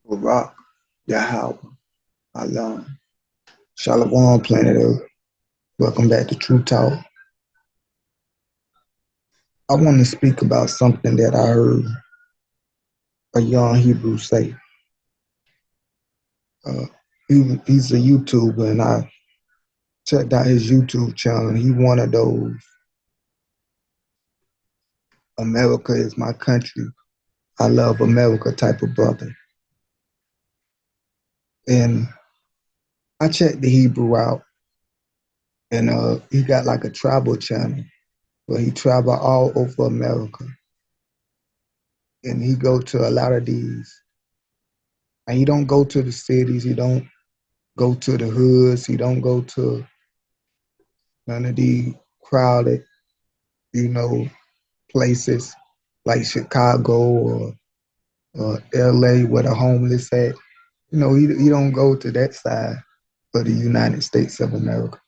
Barak, Yahweh, Allah. Shalom, planet Earth. Welcome back to TRU-TALK. I want to speak about something that I heard a young Hebrew say. Uh, he's a YouTuber, and I checked out his YouTube channel. He one of those America is my country, I love America type of brother. And I checked the Hebrew out, and he got like a travel channel where he travel all over America. And he go to a lot of these. And he don't go to the cities. He don't go to the hoods. He don't go to none of the crowded, you know, places like Chicago or LA where the homeless at. He don't go to that side of the United States of America.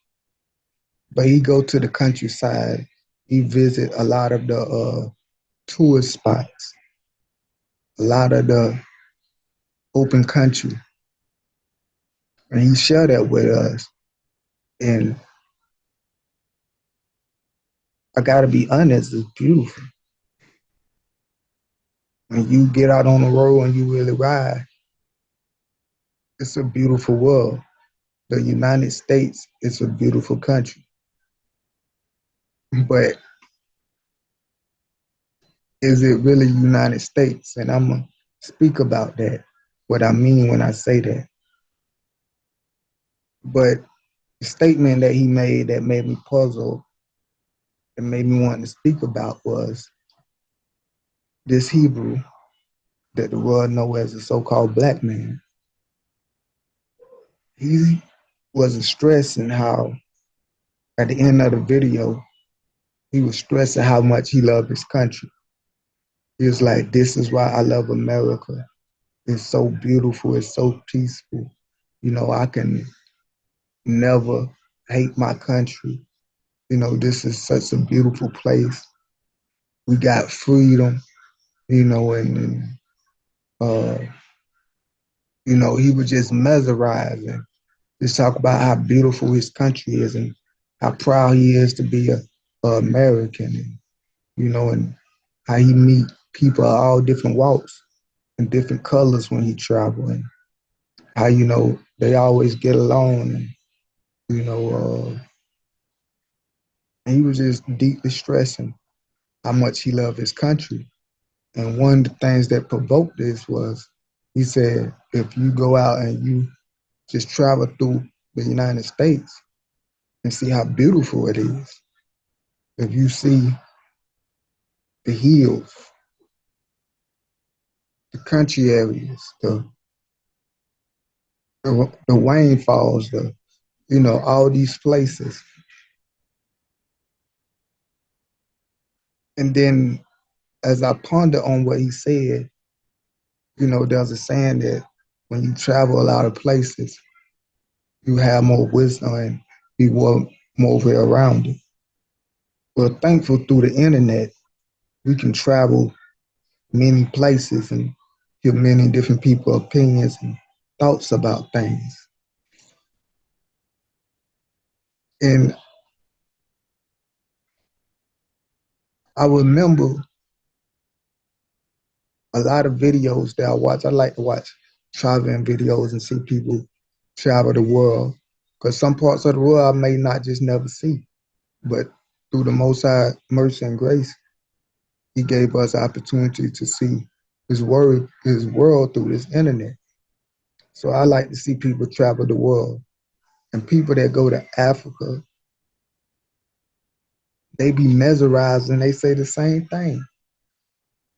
But he go to the countryside. He visit a lot of the tourist spots, a lot of the open country. And he share that with us. And I gotta be honest, it's beautiful. When you get out on the road and you really ride, it's a beautiful world. The United States is a beautiful country. But is it really United States? And I'm going to speak about that, what I mean when I say that. But the statement that he made that made me puzzle and made me want to speak about was this Hebrew that the world knows as a so-called black man. He was stressing how, at the end of the video, he was stressing how much he loved his country. He was like, this is why I love America. It's so beautiful. It's so peaceful. I can never hate my country. This is such a beautiful place. We got freedom, and uh, he was just mesmerized and just talk about how beautiful his country is and how proud he is to be a American, and how he meet people of all different walks and different colors when he travel, and how they always get along, and and he was just deeply stressing how much he loved his country. And one of the things that provoked this was he said, if you go out and you just travel through the United States and see how beautiful it is, if you see the hills, the country areas, the Wayne Falls, all these places. And then as I ponder on what he said, there's a saying that when you travel a lot of places, you have more wisdom and be more well-rounded. Well, thankful through the internet, we can travel many places and hear many different people's opinions and thoughts about things. And I remember a lot of videos that I watch. I like to watch traveling videos and see people travel the world. Because some parts of the world I may not just never see. But through the Most High mercy and grace, he gave us the opportunity to see his world through this internet. So I like to see people travel the world. And people that go to Africa, they be mesmerized and they say the same thing.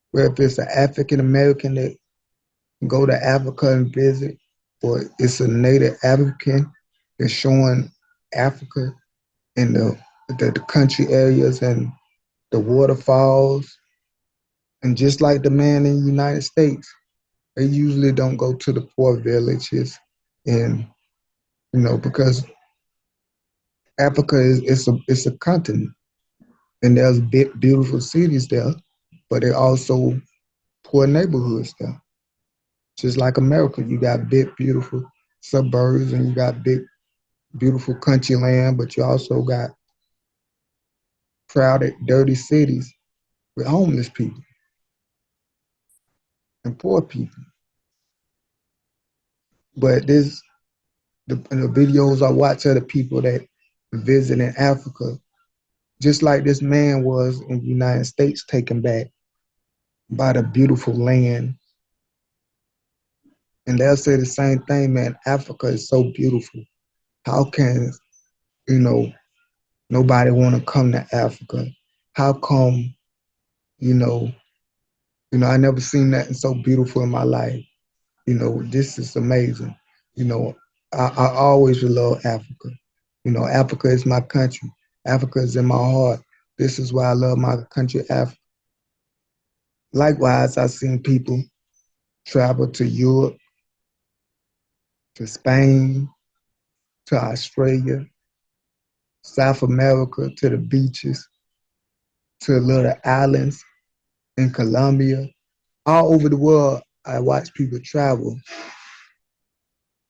Where if it's an African American that go to Africa and visit, or it's a native African that's showing Africa in the country areas and the waterfalls. And just like the man in the United States, they usually don't go to the poor villages, and because Africa is a continent, and there's beautiful cities there, but there are also poor neighborhoods there. Just like America, you got big, beautiful suburbs and you got big, beautiful country land, but you also got crowded, dirty cities with homeless people and poor people. But the videos I watch of the people that visit in Africa, just like this man was in the United States taken back by the beautiful land. And they'll say the same thing, man, Africa is so beautiful. How can, you know, nobody want to come to Africa? How come, you know, I never seen nothing so beautiful in my life. This is amazing. You know, I always will love Africa. Africa is my country. Africa is in my heart. This is why I love my country, Africa. Likewise, I've seen people travel to Europe, to Spain, to Australia, South America, to the beaches, to little islands in Colombia. All over the world, I watch people travel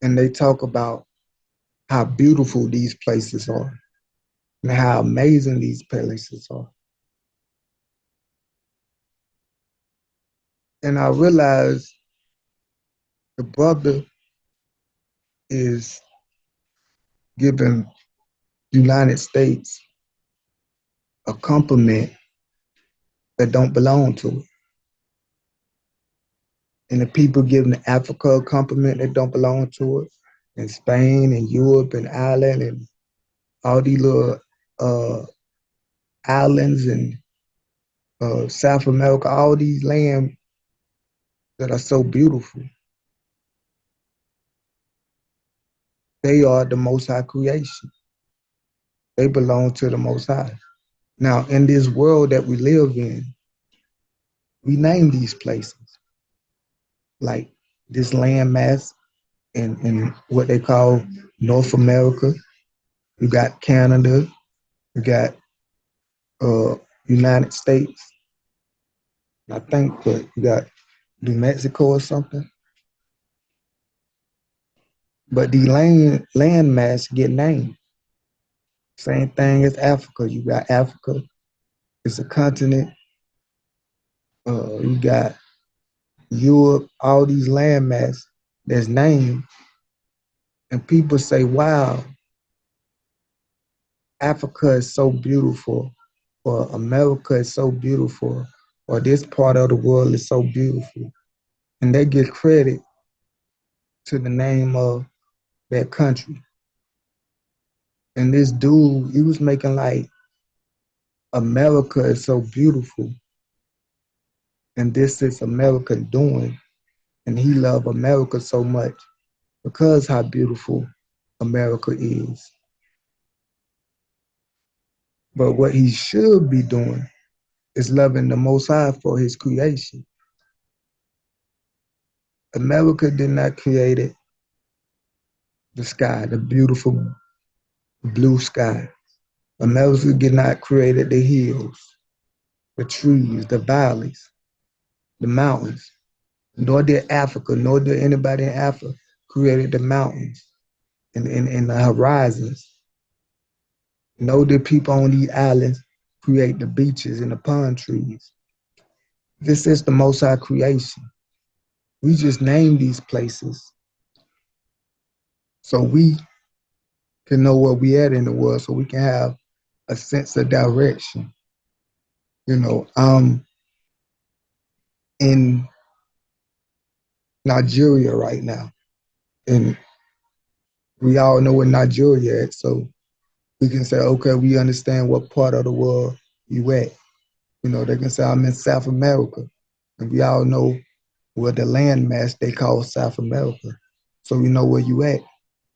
and they talk about how beautiful these places are and how amazing these places are. And I realized the brother is giving the United States a compliment that don't belong to it. And the people giving Africa a compliment that don't belong to it, and Spain and Europe and Ireland and all these little uh, islands and South America, all these lands that are so beautiful, they are the Most High creation. They belong to the Most High. Now, in this world that we live in, we name these places like this landmass in what they call North America. You got Canada, you got uh, United States. I think that you got New Mexico or something. But the landmass get named. Same thing as Africa. You got Africa. It's a continent. You got Europe. All these landmass that's named, and people say, "Wow, Africa is so beautiful," or "America is so beautiful," or "This part of the world is so beautiful," and they give credit to the name of that country. And this dude, he was making like America is so beautiful, and this is America doing, and he loved America so much because how beautiful America is. But what he should be doing is loving the Most High for his creation. America did not create the sky, the beautiful blue sky. America did not create the hills, the trees, the valleys, the mountains. Nor did Africa, nor did anybody in Africa created the mountains and the horizons. Nor did people on these islands create the beaches and the palm trees. This is the Most High creation. We just name these places so we can know where we at in the world, so we can have a sense of direction. I'm in Nigeria right now, and we all know where Nigeria is, so we can say, okay, we understand what part of the world you at. They can say I'm in South America, and we all know where the landmass they call South America. So we know where you at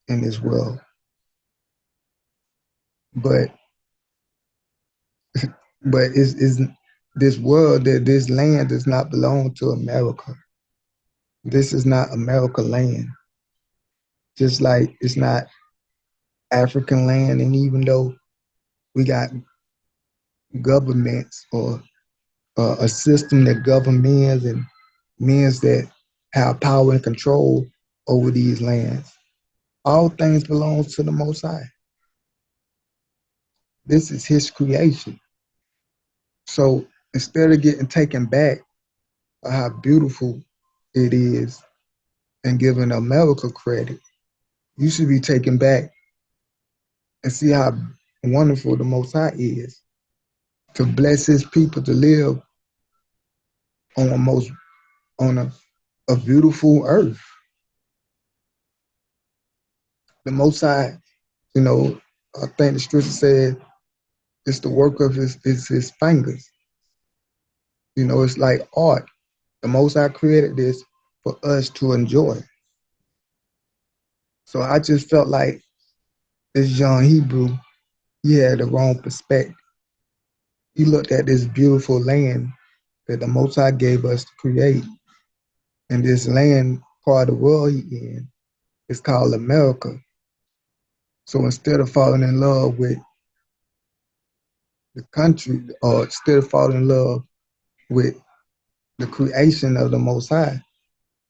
in this world. But it's this world, that this land does not belong to America. This is not America land. Just like it's not African land, and even though we got governments or a system that govern men's and men's that have power and control over these lands. All things belong to the Most High. This is His creation. So instead of getting taken back by how beautiful it is and giving America credit, you should be taken back and see how wonderful the Most High is to bless His people to live on a beautiful earth. The Most High, you know, I think the scripture said it's the work of his fingers. You know, it's like art. The Most High created this for us to enjoy. So I just felt like this young Hebrew, he had the wrong perspective. He looked at this beautiful land that the Most High gave us to create. And this land, part of the world he in, is called America. So instead of falling in love with the country, or instead of falling in love with the creation of the Most High,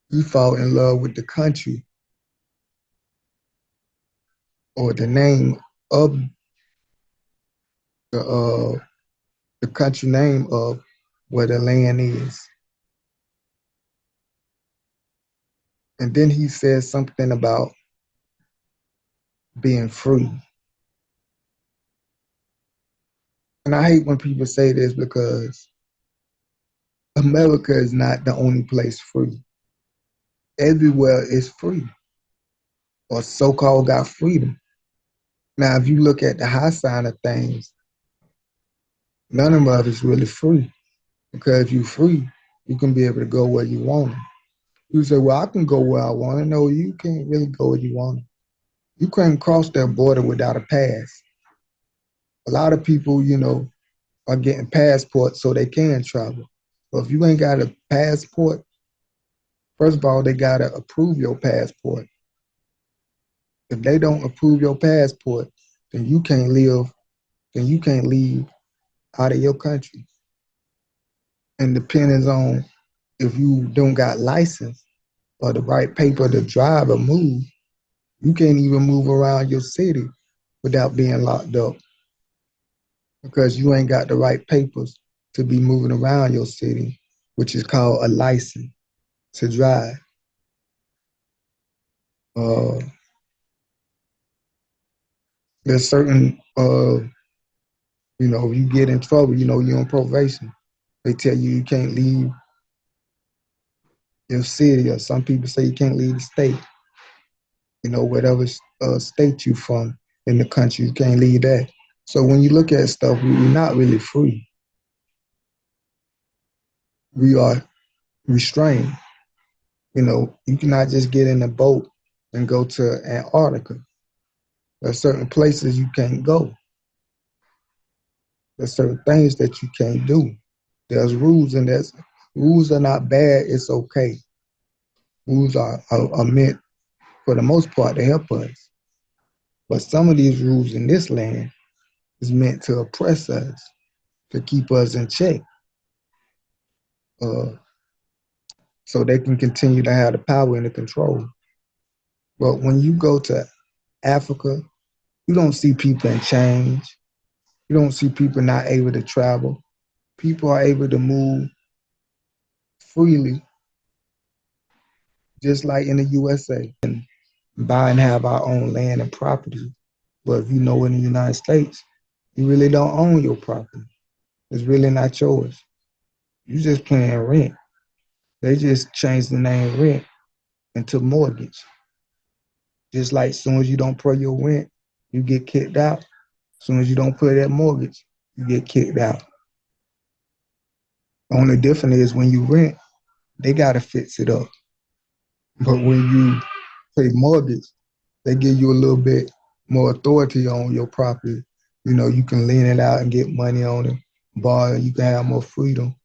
he fall in love with the country or the name of the the country name of where the land is. And then he says something about being free. And I hate when people say this because America is not the only place free. Everywhere is free or so-called got freedom. Now, if you look at the high side of things, none of it is really free because if you're free, you can be able to go where you want to. You say, well, I can go where I want to. No, you can't really go where you want to. You can't cross that border without a pass. A lot of people, are getting passports so they can travel. But if you ain't got a passport, first of all, they got to approve your passport. If they don't approve your passport, then you can't leave out of your country. And depending on if you don't got license or the right paper to drive or move, you can't even move around your city without being locked up because you ain't got the right papers to be moving around your city, which is called a license to drive. Uh, there's certain, if you get in trouble, you're on probation. They tell you you can't leave your city, or some people say you can't leave the state. Whatever state you from in the country, you can't leave that. So when you look at stuff, we're not really free. We are restrained. You cannot just get in a boat and go to Antarctica. There's certain places you can't go. There's certain things that you can't do. There's rules, and rules are not bad. It's okay. Rules are meant for the most part to help us. But some of these rules in this land is meant to oppress us, to keep us in check, uh, so they can continue to have the power and the control. But when you go to Africa, you don't see people in chains. You don't see people not able to travel. People are able to move freely, just like in the USA, and buy and have our own land and property. But if in the United States, you really don't own your property. It's really not yours. You just paying rent. They just changed the name rent into mortgage. Just like as soon as you don't pay your rent, you get kicked out. As soon as you don't pay that mortgage, you get kicked out. The only difference is when you rent, they got to fix it up. But when you pay mortgage, they give you a little bit more authority on your property. You can lend it out and get money on it, borrow, you can have more freedom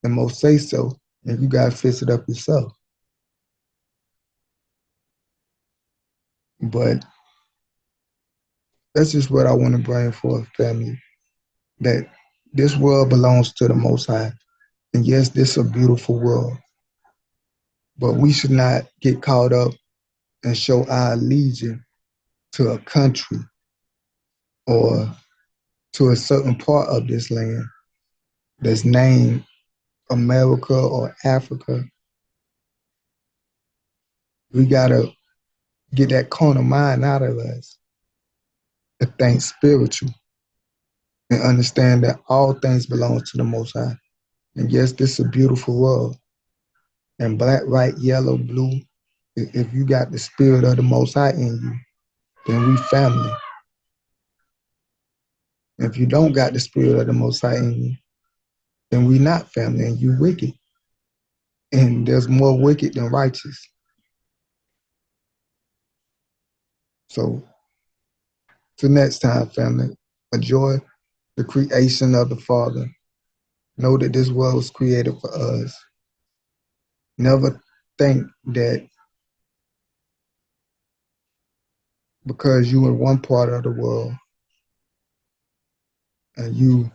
and more say so, and you got to fix it up yourself. But that's just what I want to bring forth, family, that this world belongs to the Most High. And yes, this is a beautiful world. But we should not get caught up and show our allegiance to a country or to a certain part of this land that's named America or Africa. We gotta get that corner mind out of us and think spiritual and understand that all things belong to the Most High. And yes, this is a beautiful world. And black, white, yellow, blue, if you got the spirit of the Most High in you, then we family. If you don't got the spirit of the Most High in you, then we not family and you wicked. And there's more wicked than righteous. So till next time, family, enjoy the creation of the Father. Know that this world was created for us. Never think that because you in one part of the world and you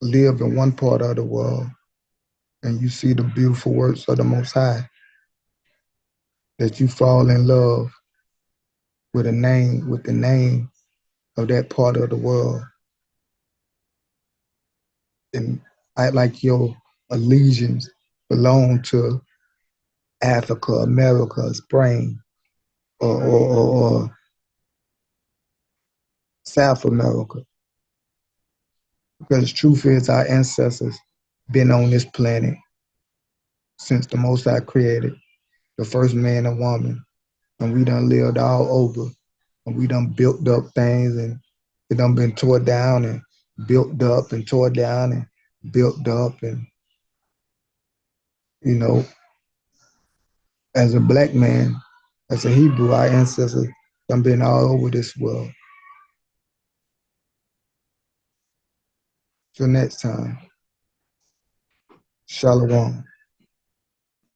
live in one part of the world and you see the beautiful works of the Most High, that you fall in love with the name of that part of the world and act like your allegiance belong to Africa, America, Spain, or South America. Because the truth is our ancestors been on this planet since the Most High created the first man and woman. And we done lived all over. And we done built up things and it done been tore down and built up and tore down and built up. And, you know, as a black man, as a Hebrew, our ancestors done been all over this world. Till next time, Shalom.